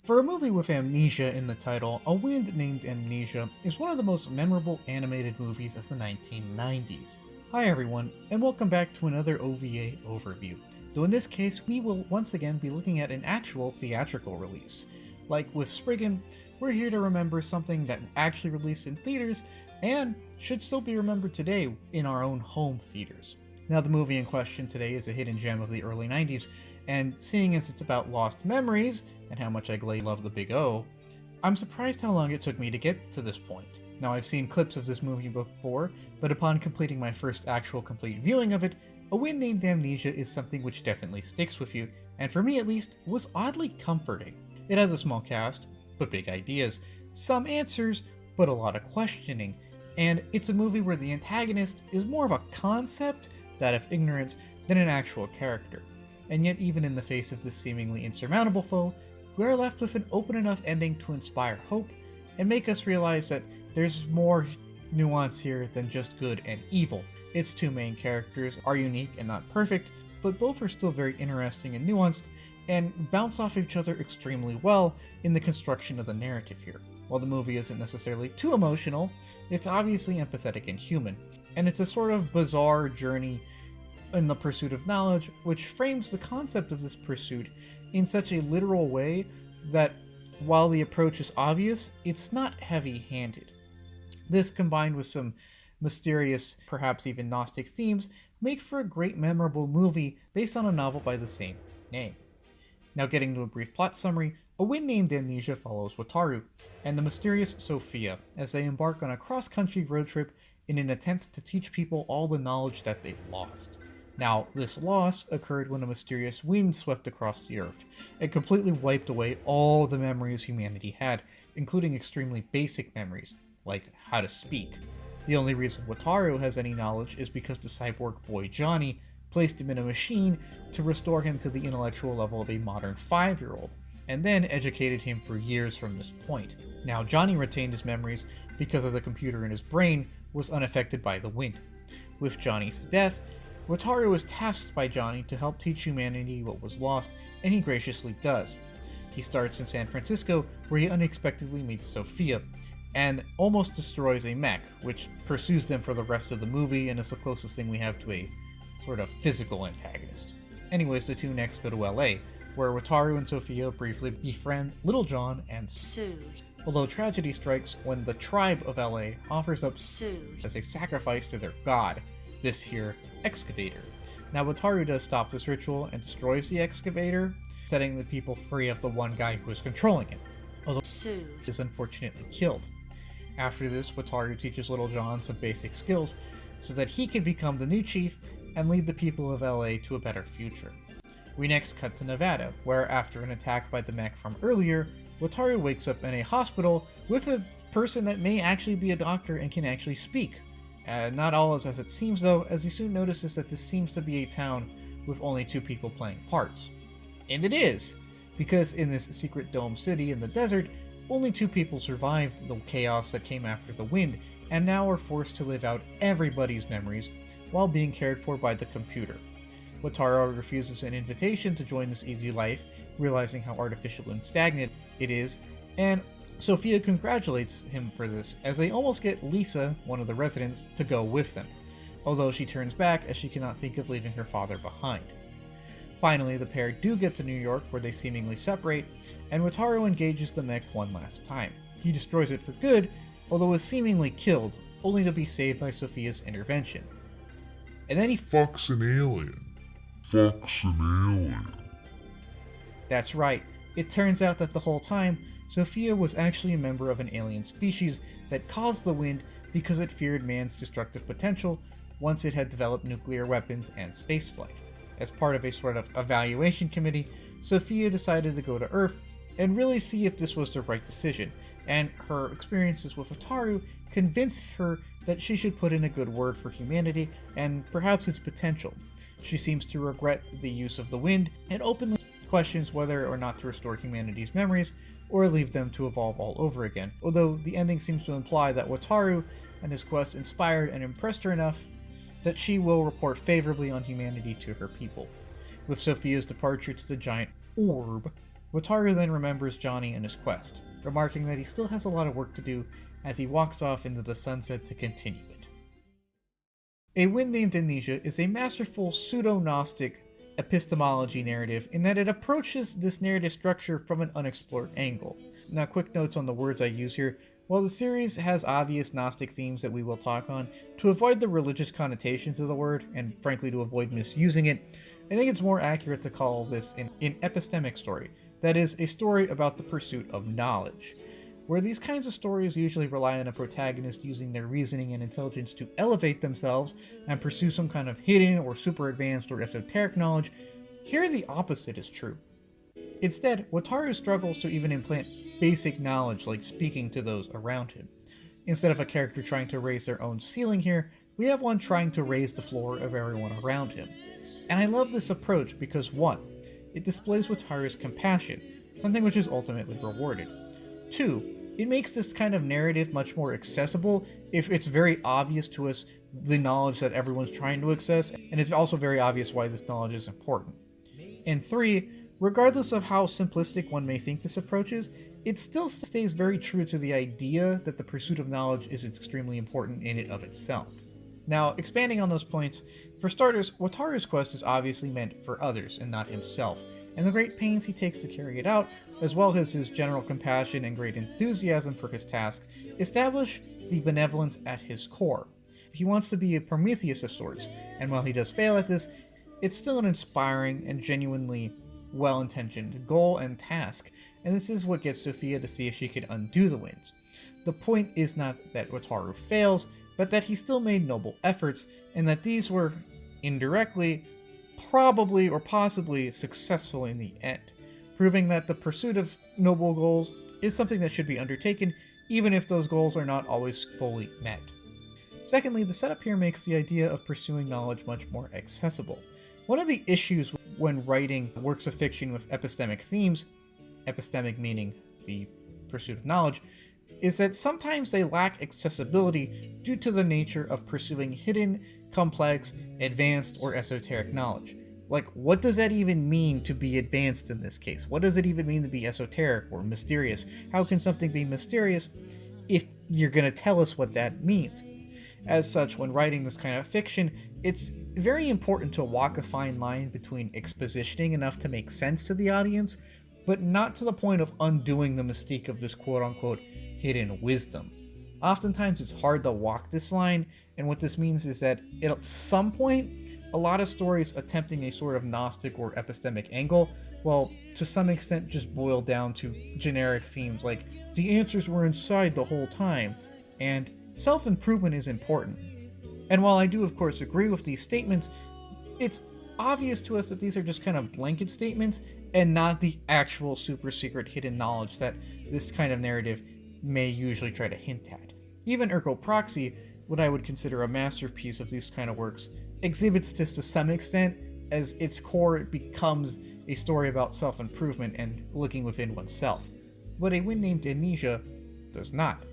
For a movie with amnesia in the title, A Wind Named Amnesia is one of the most memorable animated movies of the 1990s. Hi everyone, and welcome back to another OVA overview, though in this case we will once again be looking at an actual theatrical release. Like with Spriggan, we're here to remember something that actually released in theaters and should still be remembered today in our own home theaters. Now the movie in question today is a hidden gem of the early 90s, and seeing as it's about lost memories and how much I love the Big O, I'm surprised how long it took me to get to this point. Now I've seen clips of this movie before, but upon completing my first actual complete viewing of it, A Wind Named Amnesia is something which definitely sticks with you, and for me at least, was oddly comforting. It has a small cast, but big ideas, some answers, but a lot of questioning, and it's a movie where the antagonist is more of a concept, that of ignorance, than an actual character. And yet even in the face of this seemingly insurmountable foe, we are left with an open enough ending to inspire hope and make us realize that there's more nuance here than just good and evil. Its two main characters are unique and not perfect, but both are still very interesting and nuanced, and bounce off each other extremely well in the construction of the narrative here. While the movie isn't necessarily too emotional, it's obviously empathetic and human, and it's a sort of bizarre journey in the pursuit of knowledge, which frames the concept of this pursuit in such a literal way that, while the approach is obvious, it's not heavy-handed. This, combined with some mysterious, perhaps even Gnostic themes, make for a great memorable movie based on a novel by the same name. Now getting to a brief plot summary, A Wind Named Amnesia follows Wataru and the mysterious Sophia as they embark on a cross-country road trip in an attempt to teach people all the knowledge that they've lost. Now, this loss occurred when a mysterious wind swept across the Earth and completely wiped away all the memories humanity had, including extremely basic memories, like how to speak. The only reason Wataru has any knowledge is because the cyborg boy Johnny placed him in a machine to restore him to the intellectual level of a modern 5-year-old, and then educated him for years from this point. Now, Johnny retained his memories because of the computer in his brain was unaffected by the wind. With Johnny's death, Wataru is tasked by Johnny to help teach humanity what was lost, and he graciously does. He starts in San Francisco, where he unexpectedly meets Sophia, and almost destroys a mech, which pursues them for the rest of the movie and is the closest thing we have to a sort of physical antagonist. Anyways, the two next go to LA, where Wataru and Sophia briefly befriend Little John and Sue. Although tragedy strikes when the tribe of LA offers up Sue as a sacrifice to their god, this here excavator. Now Wataru does stop this ritual and destroys the excavator, setting the people free of the one guy who is controlling it, although Sue is unfortunately killed. After this, Wataru teaches Little John some basic skills so that he can become the new chief and lead the people of LA to a better future. We next cut to Nevada, where after an attack by the mech from earlier, Wataru wakes up in a hospital with a person that may actually be a doctor and can actually speak. Not all is as it seems though, as he soon notices that this seems to be a town with only 2 people playing parts. And it is, because in this secret dome city in the desert, only 2 people survived the chaos that came after the wind, and now are forced to live out everybody's memories while being cared for by the computer. Wataru refuses an invitation to join this easy life, realizing how artificial and stagnant it is, and Sophia congratulates him for this, as they almost get Lisa, one of the residents, to go with them, although she turns back as she cannot think of leaving her father behind. Finally, the pair do get to New York, where they seemingly separate, and Wataru engages the mech one last time. He destroys it for good, although is seemingly killed, only to be saved by Sophia's intervention. And then he fucks an alien. That's right, it turns out that the whole time, Sophia was actually a member of an alien species that caused the wind because it feared man's destructive potential once it had developed nuclear weapons and spaceflight. As part of a sort of evaluation committee, Sophia decided to go to Earth and really see if this was the right decision, and her experiences with Wataru convinced her that she should put in a good word for humanity and perhaps its potential. She seems to regret the use of the wind and openly questions whether or not to restore humanity's memories or leave them to evolve all over again, although the ending seems to imply that Wataru and his quest inspired and impressed her enough that she will report favorably on humanity to her people. With Sophia's departure to the giant orb, Wataru then remembers Johnny and his quest, remarking that he still has a lot of work to do as he walks off into the sunset to continue it. A Wind Named Amnesia is a masterful pseudo-Gnostic epistemology narrative in that it approaches this narrative structure from an unexplored angle. Now, quick notes on the words I use here. While the series has obvious Gnostic themes that we will talk on, to avoid the religious connotations of the word, and frankly to avoid misusing it, I think it's more accurate to call this an epistemic story, that is, a story about the pursuit of knowledge. Where these kinds of stories usually rely on a protagonist using their reasoning and intelligence to elevate themselves and pursue some kind of hidden or super advanced or esoteric knowledge, here the opposite is true. Instead, Wataru struggles to even implant basic knowledge like speaking to those around him. Instead of a character trying to raise their own ceiling here, we have one trying to raise the floor of everyone around him. And I love this approach because 1. It displays Wataru's compassion, something which is ultimately rewarded. 2. It makes this kind of narrative much more accessible if it's very obvious to us the knowledge that everyone's trying to access, and it's also very obvious why this knowledge is important. And 3, regardless of how simplistic one may think this approach is, it still stays very true to the idea that the pursuit of knowledge is extremely important in and of itself. Now, expanding on those points, for starters, Wataru's quest is obviously meant for others and not himself, and the great pains he takes to carry it out, as well as his general compassion and great enthusiasm for his task, establish the benevolence at his core. He wants to be a Prometheus of sorts, and while he does fail at this, it's still an inspiring and genuinely well-intentioned goal and task, and this is what gets Sophia to see if she can undo the winds. The point is not that Wataru fails, but that he still made noble efforts, and that these were, indirectly, probably or possibly successful in the end, proving that the pursuit of noble goals is something that should be undertaken, even if those goals are not always fully met. Secondly, the setup here makes the idea of pursuing knowledge much more accessible. One of the issues when writing works of fiction with epistemic themes, epistemic meaning the pursuit of knowledge, is that sometimes they lack accessibility due to the nature of pursuing hidden, complex, advanced, or esoteric knowledge. Like, what does that even mean to be advanced in this case? What does it even mean to be esoteric or mysterious? How can something be mysterious if you're going to tell us what that means? As such, when writing this kind of fiction, it's very important to walk a fine line between expositioning enough to make sense to the audience, but not to the point of undoing the mystique of this quote-unquote hidden wisdom. Oftentimes it's hard to walk this line, and what this means is that at some point, a lot of stories attempting a sort of Gnostic or epistemic angle, well, to some extent just boil down to generic themes like, the answers were inside the whole time, and self-improvement is important. And while I do of course agree with these statements, it's obvious to us that these are just kind of blanket statements and not the actual super secret hidden knowledge that this kind of narrative may usually try to hint at. Even Ergo Proxy, what I would consider a masterpiece of these kind of works, exhibits this to some extent, as its core it becomes a story about self-improvement and looking within oneself. But A Wind Named Amnesia does not.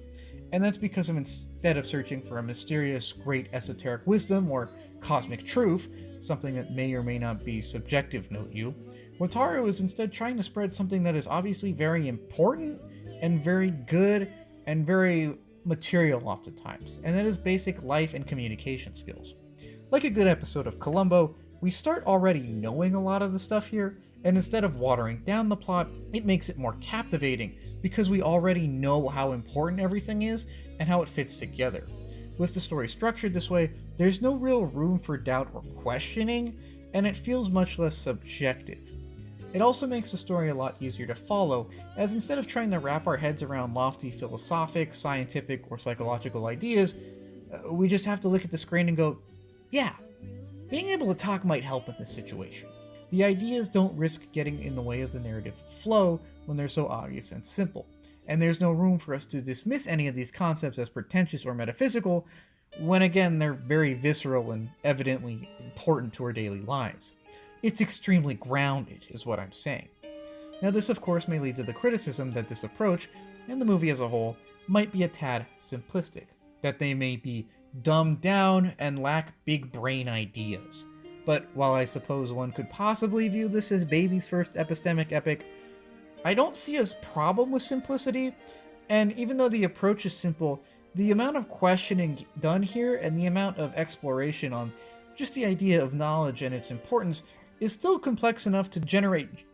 And that's because instead of searching for a mysterious, great esoteric wisdom or cosmic truth, something that may or may not be subjective, note you, Wataru is instead trying to spread something that is obviously very important and very good and very material oftentimes, and that is basic life and communication skills. Like a good episode of Columbo, we start already knowing a lot of the stuff here, and instead of watering down the plot, it makes it more captivating because we already know how important everything is and how it fits together. With the story structured this way, there's no real room for doubt or questioning, and it feels much less subjective. It also makes the story a lot easier to follow, as instead of trying to wrap our heads around lofty philosophic, scientific, or psychological ideas, we just have to look at the screen and go, yeah, being able to talk might help in this situation. The ideas don't risk getting in the way of the narrative flow when they're so obvious and simple, and there's no room for us to dismiss any of these concepts as pretentious or metaphysical, when again they're very visceral and evidently important to our daily lives. It's extremely grounded, is what I'm saying. Now this of course may lead to the criticism that this approach, and the movie as a whole, might be a tad simplistic, that they may be dumbed down and lack big brain ideas. But while I suppose one could possibly view this as baby's first epistemic epic, I don't see a problem with simplicity, and even though the approach is simple, the amount of questioning done here and the amount of exploration on just the idea of knowledge and its importance is still complex enough to generate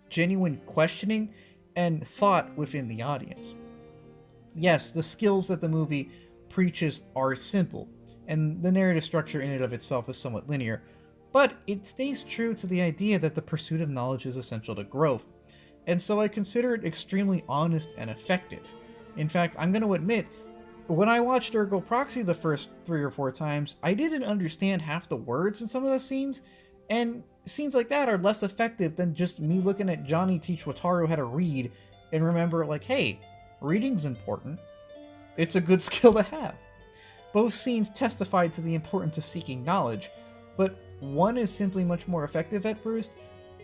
genuine questioning and thought within the audience. Yes, the skills that the movie preaches are simple, and the narrative structure in and of itself is somewhat linear, but it stays true to the idea that the pursuit of knowledge is essential to growth, and so I consider it extremely honest and effective. In fact, I'm going to admit, when I watched Ergo Proxy the first 3 or 4 times, I didn't understand half the words in some of the scenes, and scenes like that are less effective than just me looking at Johnny teach Wataru how to read and remember, like, hey, reading's important. It's a good skill to have. Both scenes testified to the importance of seeking knowledge, but one is simply much more effective at first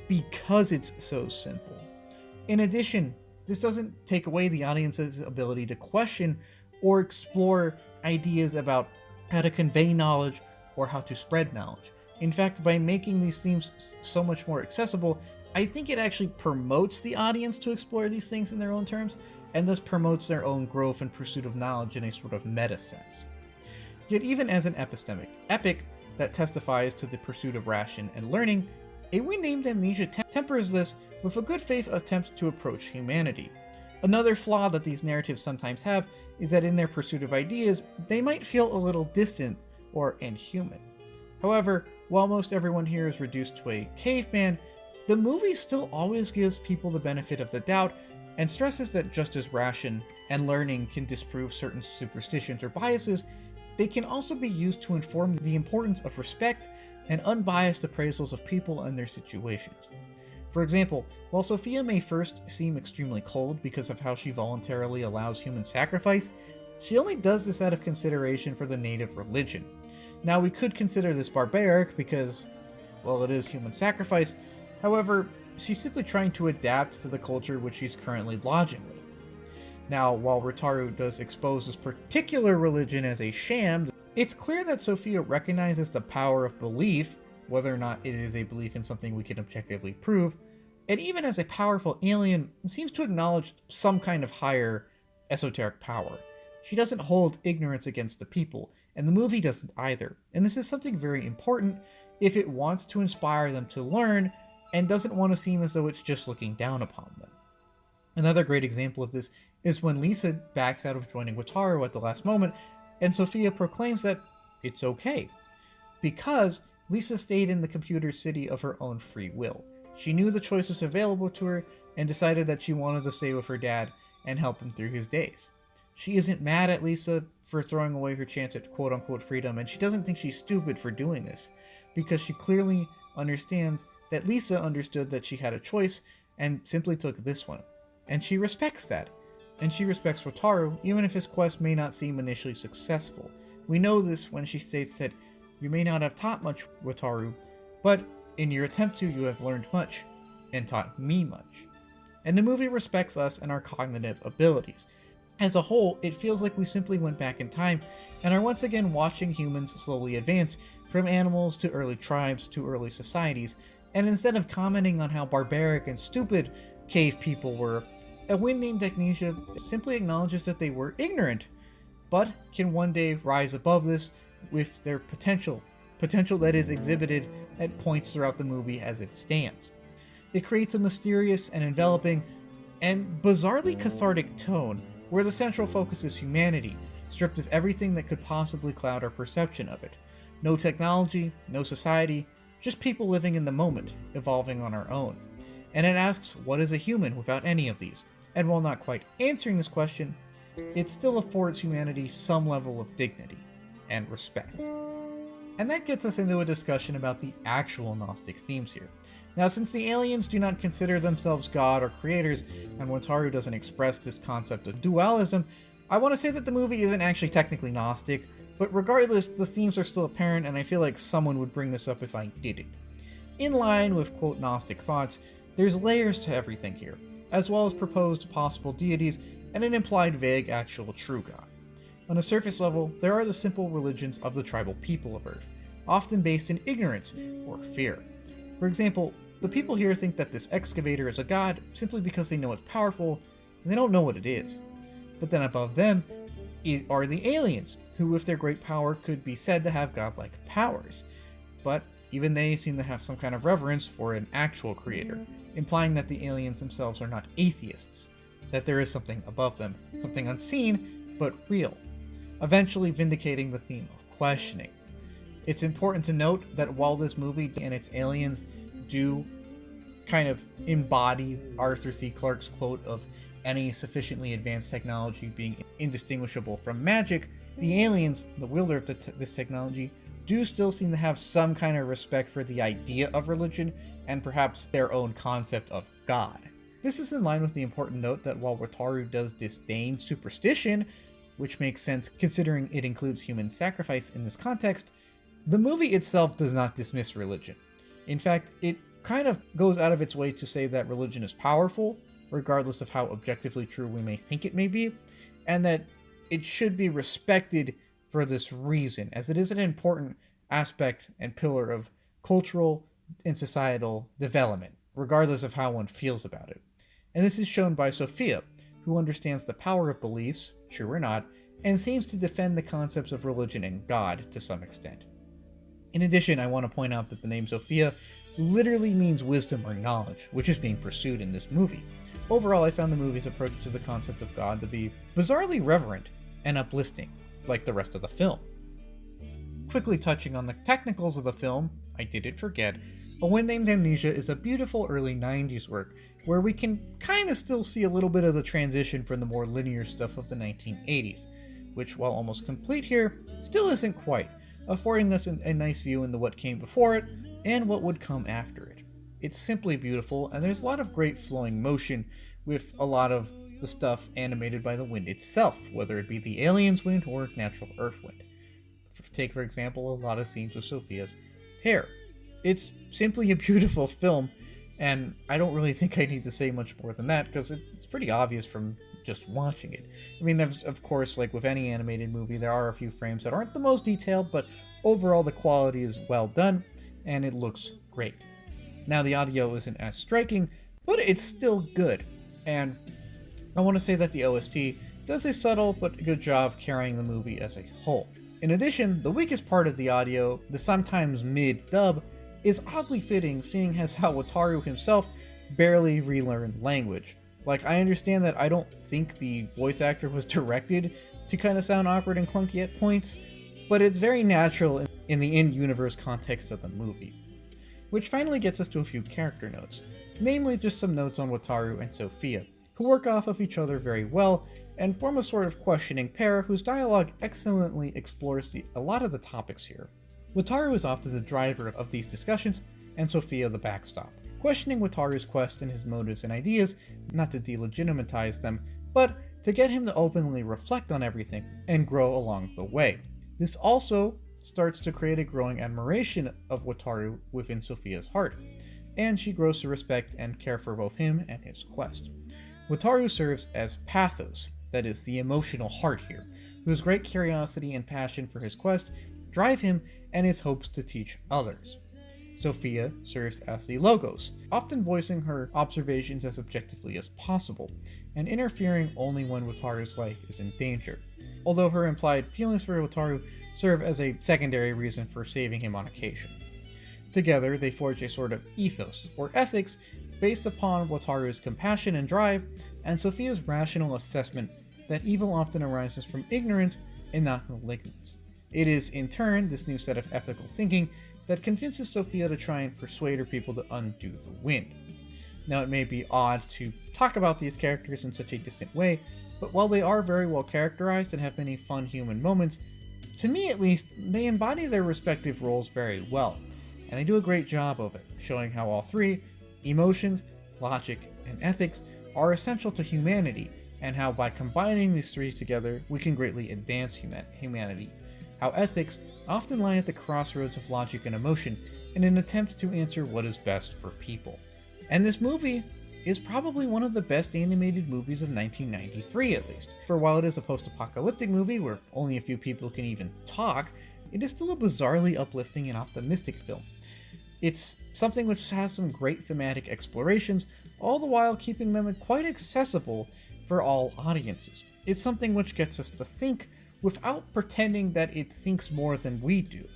because it's so simple. In addition, this doesn't take away the audience's ability to question or explore ideas about how to convey knowledge or how to spread knowledge. In fact, by making these themes so much more accessible, I think it actually promotes the audience to explore these things in their own terms, and thus promotes their own growth and pursuit of knowledge in a sort of meta sense. Yet even as an epistemic epic that testifies to the pursuit of ration and learning, A Wind Named Amnesia tempers this with a good faith attempt to approach humanity. Another flaw that these narratives sometimes have is that in their pursuit of ideas, they might feel a little distant or inhuman. However, while most everyone here is reduced to a caveman, the movie still always gives people the benefit of the doubt and stresses that just as ration and learning can disprove certain superstitions or biases, they can also be used to inform the importance of respect and unbiased appraisals of people and their situations. For example, while Sophia may first seem extremely cold because of how she voluntarily allows human sacrifice, she only does this out of consideration for the native religion. Now, we could consider this barbaric because, well, it is human sacrifice. However, she's simply trying to adapt to the culture which she's currently lodging with. Now, while Wataru does expose this particular religion as a sham, it's clear that Sophia recognizes the power of belief, whether or not it is a belief in something we can objectively prove, and even as a powerful alien, seems to acknowledge some kind of higher esoteric power. She doesn't hold ignorance against the people, and the movie doesn't either, and this is something very important if it wants to inspire them to learn and doesn't want to seem as though it's just looking down upon them. Another great example of this is when Lisa backs out of joining Wataru at the last moment, and Sophia proclaims that it's okay, because Lisa stayed in the computer city of her own free will. She knew the choices available to her and decided that she wanted to stay with her dad and help him through his days. She isn't mad at Lisa for throwing away her chance at quote-unquote freedom, and she doesn't think she's stupid for doing this, because she clearly understands that Lisa understood that she had a choice and simply took this one. And she respects that. And she respects Wataru, even if his quest may not seem initially successful. We know this when she states that you may not have taught much, Wataru, but in your attempt to, you have learned much, and taught me much. And the movie respects us and our cognitive abilities. As a whole, it feels like we simply went back in time and are once again watching humans slowly advance from animals to early tribes to early societies, and instead of commenting on how barbaric and stupid cave people were, A Wind Named Amnesia simply acknowledges that they were ignorant, but can one day rise above this with their potential that is exhibited at points throughout the movie as it stands. It creates a mysterious and enveloping and bizarrely cathartic tone where the central focus is humanity, stripped of everything that could possibly cloud our perception of it. No technology, no society, just people living in the moment, evolving on our own. And it asks, what is a human without any of these? And while not quite answering this question, it still affords humanity some level of dignity and respect. And that gets us into a discussion about the actual Gnostic themes here. Now, since the aliens do not consider themselves God or creators, and Wataru doesn't express this concept of dualism, I want to say that the movie isn't actually technically Gnostic, but regardless, the themes are still apparent, and I feel like someone would bring this up if I did it. In line with quote Gnostic thoughts, there's layers to everything here, as well as proposed possible deities and an implied vague actual true God. On a surface level, there are the simple religions of the tribal people of Earth, often based in ignorance or fear. For example, The people here think that this excavator is a god simply because they know it's powerful, and they don't know what it is. But then above them are the aliens, who with their great power could be said to have godlike powers. But even they seem to have some kind of reverence for an actual creator, implying that the aliens themselves are not atheists, that there is something above them, something unseen but real, eventually vindicating the theme of questioning. It's important to note that while this movie and its aliens do kind of embody Arthur C. Clarke's quote of any sufficiently advanced technology being indistinguishable from magic, the aliens, the wielder of this technology, do still seem to have some kind of respect for the idea of religion and perhaps their own concept of God. This is in line with the important note that while Wataru does disdain superstition, which makes sense considering it includes human sacrifice in this context, the movie itself does not dismiss religion. In fact, it kind of goes out of its way to say that religion is powerful, regardless of how objectively true we may think it may be, and that it should be respected for this reason, as it is an important aspect and pillar of cultural and societal development, regardless of how one feels about it. And this is shown by Sophia, who understands the power of beliefs, true or not, and seems to defend the concepts of religion and God to some extent. In addition, I want to point out that the name Sophia literally means wisdom or knowledge, which is being pursued in this movie. Overall, I found the movie's approach to the concept of God to be bizarrely reverent and uplifting, like the rest of the film. Quickly touching on the technicals of the film, I didn't forget, A Wind Named Amnesia is a beautiful early 90s work where we can kind of still see a little bit of the transition from the more linear stuff of the 1980s, which, while almost complete here, still isn't quite, affording us a nice view into what came before it and what would come after it. It's simply beautiful, and there's a lot of great flowing motion with a lot of the stuff animated by the wind itself, whether it be the alien's wind or natural earth wind. Take, for example, a lot of scenes with Sophia's hair. It's simply a beautiful film, and I don't really think I need to say much more than that, because it's pretty obvious from just watching it. I mean, of course, like with any animated movie, there are a few frames that aren't the most detailed, but overall the quality is well done, and it looks great. Now, the audio isn't as striking, but it's still good, and I want to say that the OST does a subtle but good job carrying the movie as a whole. In addition, the weakest part of the audio, the sometimes mid-dub, is oddly fitting, seeing as how Wataru himself barely relearned language. Like, I understand that I don't think the voice actor was directed to kind of sound awkward and clunky at points, but it's very natural in the in-universe context of the movie. Which finally gets us to a few character notes, namely just some notes on Wataru and Sophia, who work off of each other very well and form a sort of questioning pair whose dialogue excellently explores a lot of the topics here. Wataru is often the driver of these discussions, and Sophia the backstop, questioning Wataru's quest and his motives and ideas, not to delegitimize them, but to get him to openly reflect on everything and grow along the way. This also starts to create a growing admiration of Wataru within Sophia's heart, and she grows to respect and care for both him and his quest. Wataru serves as pathos, that is, the emotional heart here, whose great curiosity and passion for his quest drive him and his hopes to teach others. Sophia serves as the logos, often voicing her observations as objectively as possible, and interfering only when Wataru's life is in danger, although her implied feelings for Wataru serve as a secondary reason for saving him on occasion. Together, they forge a sort of ethos, or ethics, based upon Wataru's compassion and drive, and Sophia's rational assessment that evil often arises from ignorance and not malignance. It is, in turn, this new set of ethical thinking that convinces Sophia to try and persuade her people to undo the wind. Now, it may be odd to talk about these characters in such a distant way, but while they are very well characterized and have many fun human moments, to me at least, they embody their respective roles very well, and they do a great job of it, showing how all three, emotions, logic, and ethics, are essential to humanity, and how by combining these three together, we can greatly advance humanity. How ethics often lie at the crossroads of logic and emotion in an attempt to answer what is best for people. And this movie is probably one of the best animated movies of 1993 at least. For while it is a post-apocalyptic movie where only a few people can even talk, it is still a bizarrely uplifting and optimistic film. It's something which has some great thematic explorations, all the while keeping them quite accessible for all audiences. It's something which gets us to think without pretending that it thinks more than we do.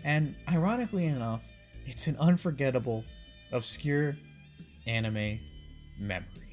And ironically enough, it's an unforgettable, obscure anime memory.